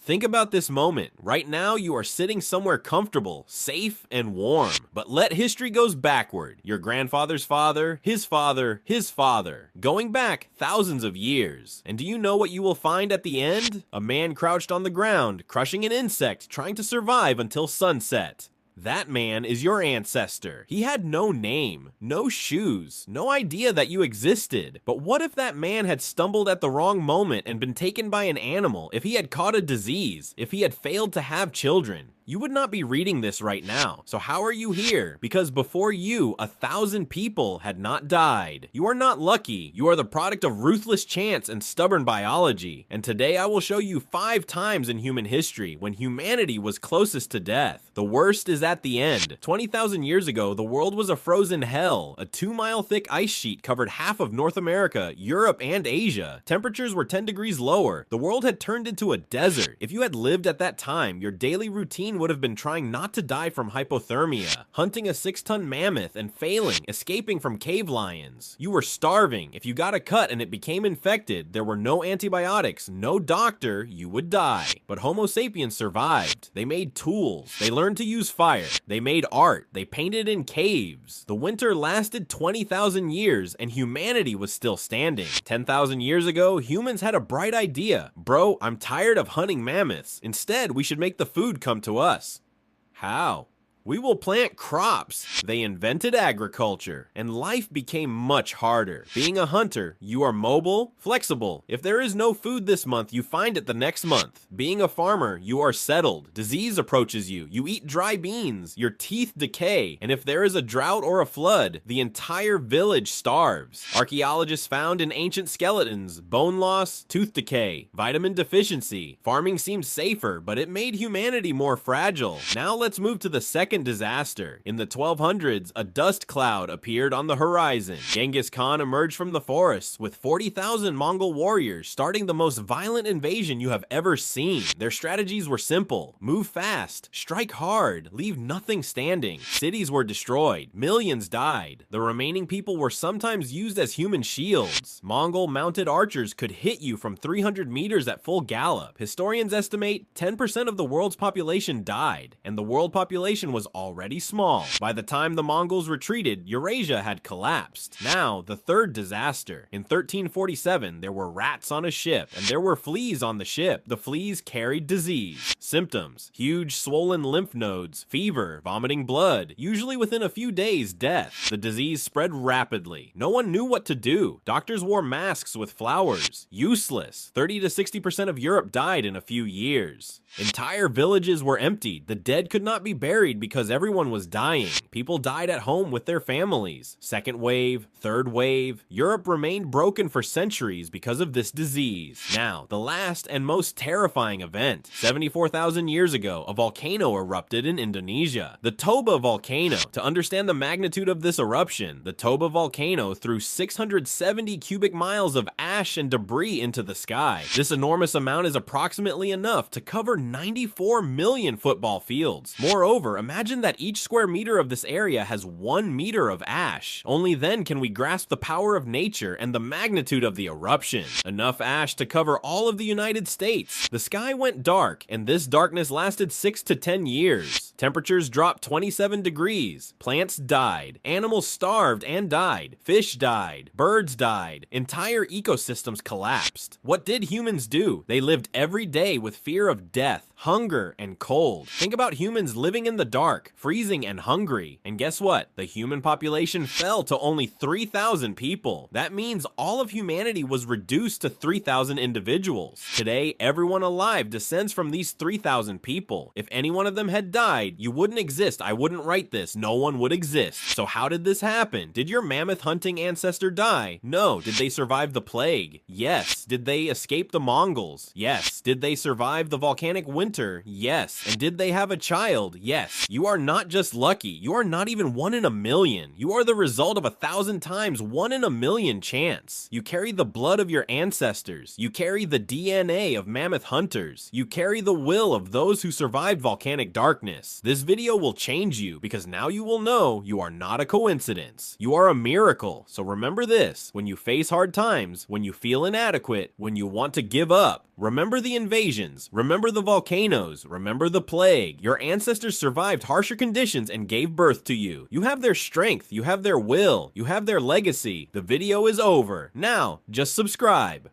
Think about this moment. Right now, you are sitting somewhere comfortable, safe, and warm. But let history goes backward. Your grandfather's father, his father, his father. Going back thousands of years. And do you know what you will find at the end? A man crouched on the ground, crushing an insect, trying to survive until sunset. That man is your ancestor. He had no name, no shoes, no idea that you existed. But what if that man had stumbled at the wrong moment and been taken by an animal, if he had caught a disease, if he had failed to have children? You would not be reading this right now. So how are you here? Because before you, 1,000 people had not died. You are not lucky. You are the product of ruthless chance and stubborn biology. And today I will show you 5 times in human history when humanity was closest to death. The worst is at the end. 20,000 years ago, the world was a frozen hell. A 2-mile thick ice sheet covered half of North America, Europe, and Asia. Temperatures were 10 degrees lower. The world had turned into a desert. If you had lived at that time, your daily routine would have been trying not to die from hypothermia, hunting a 6-ton mammoth and failing, escaping from cave lions. You were starving. If you got a cut and it became infected, there were no antibiotics, no doctor, you would die. But Homo sapiens survived. They made tools. They learned to use fire. They made art. They painted in caves. The winter lasted 20,000 years and humanity was still standing. 10,000 years ago, humans had a bright idea. Bro, I'm tired of hunting mammoths. Instead, we should make the food come to us. How? We will plant crops. They invented agriculture, and life became much harder. Being a hunter, you are mobile, flexible. If there is no food this month, you find it the next month. Being a farmer, you are settled. Disease approaches you. You eat dry beans. Your teeth decay. And if there is a drought or a flood, the entire village starves. Archaeologists found in ancient skeletons bone loss, tooth decay, vitamin deficiency. Farming seemed safer, but it made humanity more fragile. Now let's move to the second disaster. In the 1200s, a dust cloud appeared on the horizon. Genghis Khan emerged from the forests with 40,000 Mongol warriors, starting the most violent invasion you have ever seen. Their strategies were simple: move fast, strike hard, leave nothing standing. Cities were destroyed, millions died. The remaining people were sometimes used as human shields. Mongol mounted archers could hit you from 300 meters at full gallop. Historians estimate 10% of the world's population died, and the world population was already small. By the time the Mongols retreated, Eurasia had collapsed. Now, the third disaster. In 1347, there were rats on a ship, and there were fleas on the ship. The fleas carried disease. Symptoms: huge swollen lymph nodes, fever, vomiting blood, usually within a few days, death. The disease spread rapidly. No one knew what to do. Doctors wore masks with flowers. Useless. 30 to 60% of Europe died in a few years. Entire villages were emptied. The dead could not be buried because everyone was dying. People died at home with their families. Second wave, third wave. Europe remained broken for centuries because of this disease. Now, the last and most terrifying event. 74,000 years ago, a volcano erupted in Indonesia. The Toba volcano. To understand the magnitude of this eruption, the Toba volcano threw 670 cubic miles of ash and debris into the sky. This enormous amount is approximately enough to cover 94 million football fields. Moreover, imagine that each square meter of this area has 1 meter of ash. Only then can we grasp the power of nature and the magnitude of the eruption. Enough ash to cover all of the United States. The sky went dark, and this darkness lasted 6 to 10 years. Temperatures dropped 27 degrees. Plants died. Animals starved and died. Fish died. Birds died. Entire ecosystems collapsed. What did humans do? They lived every day with fear of death, hunger, and cold. Think about humans living in the dark, freezing and hungry. And guess what? The human population fell to only 3,000 people. That means all of humanity was reduced to 3,000 individuals. Today, everyone alive descends from these 3,000 people. If any one of them had died, you wouldn't exist. I wouldn't write this. No one would exist. So how did this happen? Did your mammoth hunting ancestor die? No. Did they survive the plague? Yes. Did they escape the Mongols? Yes. Did they survive the volcanic winter? Yes. And did they have a child? Yes. You are not just lucky, you are not even 1 in a million. You are the result of 1,000 times 1 in a million chance. You carry the blood of your ancestors. You carry the DNA of mammoth hunters. You carry the will of those who survived volcanic darkness. This video will change you because now you will know you are not a coincidence. You are a miracle. So remember this: when you face hard times, when you feel inadequate, when you want to give up, remember the invasions, remember the volcanoes, remember the plague. Your ancestors survived harsher conditions and gave birth to you. You have their strength, you have their will, you have their legacy. The video is over. Now, just subscribe.